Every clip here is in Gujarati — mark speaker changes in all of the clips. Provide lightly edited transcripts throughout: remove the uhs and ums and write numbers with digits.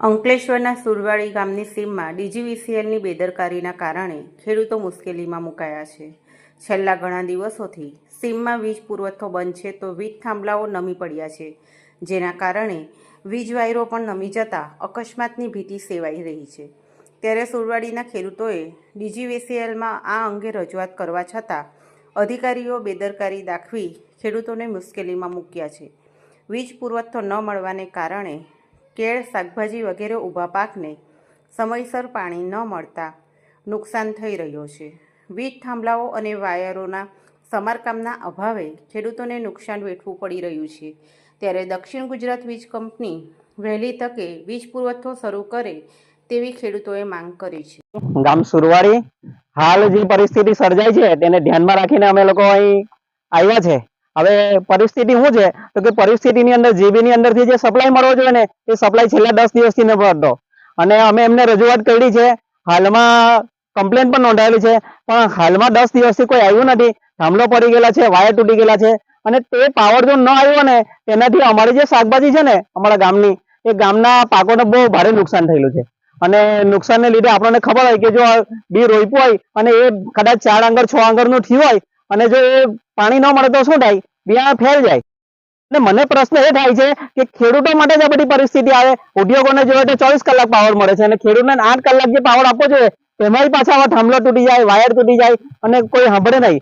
Speaker 1: અંકલેશ્વરના સુરવાડી ગામની સીમમાં ડીજીવીસીએલની બેદરકારીના કારણે ખેડૂતો મુશ્કેલીમાં મુકાયા છે. છેલ્લા ઘણા દિવસોથી સીમમાં વીજ પુરવઠો બંધ છે તો વીજ થાંભલાઓ નમી પડ્યા છે, જેના કારણે વીજ વાયરો પણ નમી જતા અકસ્માતની ભીતિ સેવાઈ રહી છે. ત્યારે સુરવાડીના ખેડૂતોએ ડીજીવીસીએલમાં આ અંગે રજૂઆત કરવા છતાં અધિકારીઓ બેદરકારી દાખવી ખેડૂતોને મુશ્કેલીમાં મૂક્યા છે. વીજ પુરવઠો ન મળવાને કારણે કેળ, શાકભાજી વગેરે ઊભા પાકને સમયસર પાણી ન મળતા નુકસાન થઈ રહ્યો છે. વીજ થાંભલાઓ અને વાયરોના સમારકામના અભાવે ખેડૂતોને નુકસાન વેઠવું પડી રહ્યું છે. ત્યારે દક્ષિણ ગુજરાત વીજ કંપની વહેલી તકે વીજ પુરવઠો શરૂ કરે તેવી ખેડૂતોએ માંગ કરી છે.
Speaker 2: ગામ સુરવાડી હાલ જે પરિસ્થિતિ સર્જાઈ છે તેને ધ્યાનમાં રાખીને અમે લોકો અહીં આવ્યા છે. હવે પરિસ્થિતિ શું છે તો કે પરિસ્થિતિની અંદર જીબીની અંદરથી જે સપ્લાય મળવો જોઈએ ને એ સપ્લાય છેલ્લા 10 દિવસથી ન મળતો, અને અમે એમને રજૂઆત કરી છે. હાલમાં કમ્પ્લેન પણ નોંધાયેલી છે, પણ હાલમાં 10 દિવસથી કોઈ આવ્યું નથી. થાંભલો પડી ગયેલા છે, વાયર તૂટી ગયેલા છે, અને તે પાવર જો ન આવ્યો ને તેનાથી અમારી જે શાકભાજી છે ને અમારા ગામની, એ ગામના પાકોને બહુ ભારે નુકસાન થયેલું છે. અને નુકસાનને લીધે આપણને ખબર હોય કે જો બી રોપ્યું હોય અને એ કદાચ 4 આંગર 6 આંગરનું થયું હોય અને જો એ પાણી ન મળે તો શું થાય? બિયારણ ફેલ જાય. અને મને પ્રશ્ન એ થાય છે કે ખેડૂતો માટે જ આ બધી પરિસ્થિતિ આવે. ઉદ્યોગોને જોઈએ તો 24 કલાક પાવર મળે છે અને ખેડૂતને 8 કલાક જે પાવર આપવો જોઈએ તેમાંય પાછા થાંભલો તૂટી જાય, વાયર તૂટી જાય અને કોઈ સાંભળે નહીં.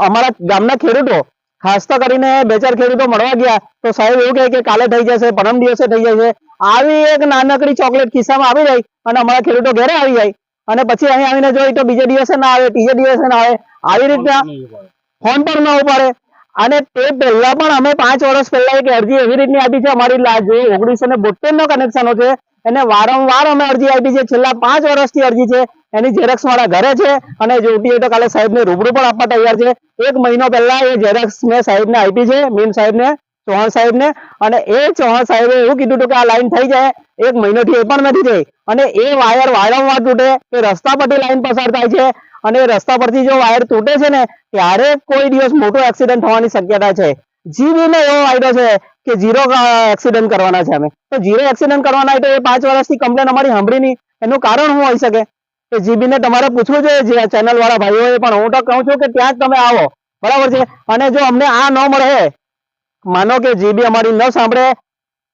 Speaker 2: અમારા ગામના ખેડૂતો ખાસ તો કરીને 2-4 ખેડૂતો મળવા ગયા તો સાહેબ એવું કહે કે કાલે થઈ જશે, પરમ દિવસે થઈ જશે. આવી એક નાનકડી ચોકલેટ ખિસ્સામાં આવી જાય અને અમારા ખેડૂતો ઘરે આવી જાય અને પછી અહીં આવીને જોઈ તો બીજે દિવસે ના આવે, ત્રીજે દિવસે ના આવે. આવી રીતના ફોન પર ન ઉપાડે. અને તે પહેલા પણ અમે 5 વર્ષ પહેલા એક અરજી એવી રીતની આપી છે. અમારી જે 1972 નો કનેક્શનો છે એને વારંવાર અમે અરજી આપી છે. છેલ્લા 5 વર્ષથી અરજી છે. એની ઝેરોક્ષ મારા ઘરે છે અને જોતી હોય તો કાલે સાહેબને રૂબરૂ પણ આપવા તૈયાર છે. 1 મહિનો પહેલા એ ઝેરોક્ષ મેં સાહેબને આપી છે, મીમ સાહેબને, ચૌહાણ સાહેબને. અને એ ચૌહાણ સાહેબે એવું કીધું હતું કે આ લાઈન થઈ જાય. 1 મહિનોથી એ પણ નથી થઈ અને એ વાયર વારંવાર તૂટે. એ રસ્તા પરથી લાઈન પસાર થાય છે અને રસ્તા પરથી જો વાયર તૂટે છે ને ત્યારે કોઈ દિવસ મોટો એક્સિડન્ટ થવાની શક્યતા છે. જીબીને એવો વાયદો છે કે 0 એક્સિડન્ટ કરવાના છે. અમે તો 0 એક્સિડન્ટ કરવાના હોય તો એ 5 વર્ષથી કમ્પ્લેન અમારી સાંભળી નહીં. એનું કારણ શું હોઈ શકે? એ જીબીને તમારે પૂછવું જોઈએ, જે ચેનલ વાળા ભાઈઓએ. પણ હું તો કહું છું કે ત્યાં જ તમે આવો, બરાબર છે. અને જો અમને આ ન મળે, માનો કે જીબી અમારી ન સાંભળે,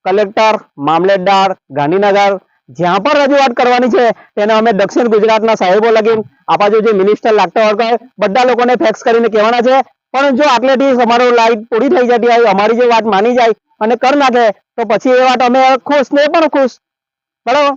Speaker 2: કલેક્ટર, મામલેદાર, ગાંધીનગર જ્યાં પણ રજૂઆત કરવાની છે તેને અમે દક્ષિણ ગુજરાતના સાહેબો લગીન આપણા જે મિનિસ્ટર લાગતા હોય બધા લોકોને ફેક્સ કરીને કહેવાના છે. પણ જો આટલેથી અમારો લાઈટ પૂરી થઈ જતી હોય, અમારી જે વાત માની જાય અને કર નાખે તો પછી એ વાત અમે ખુશ ને પણ ખુશ, બરાબર.